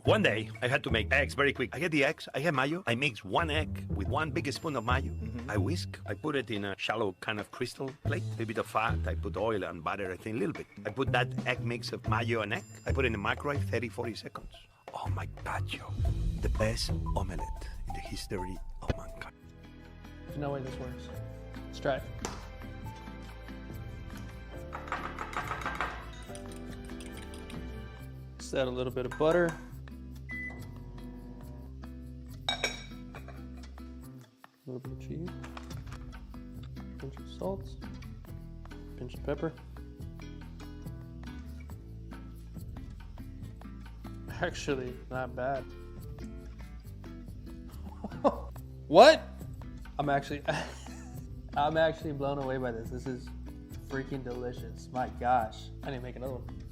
One day, I had to make eggs very quick. I get the eggs, I get mayo, I mix one egg with one big spoon of mayo. I whisk, I put it in a shallow kind of crystal plate, a little bit of fat, I put oil and butter, I think a little bit. I put that egg mix of mayo and egg, I put it in the microwave, 30-40 seconds. Oh my patio, the best omelette in the history of mankind. There's no way this works. Let's try it. Just add a little bit of butter. A little bit of cheese, pinch of salt, pinch of pepper. Actually, not bad. What? I'm actually blown away by this. This is freaking delicious. My gosh, I need to make another one.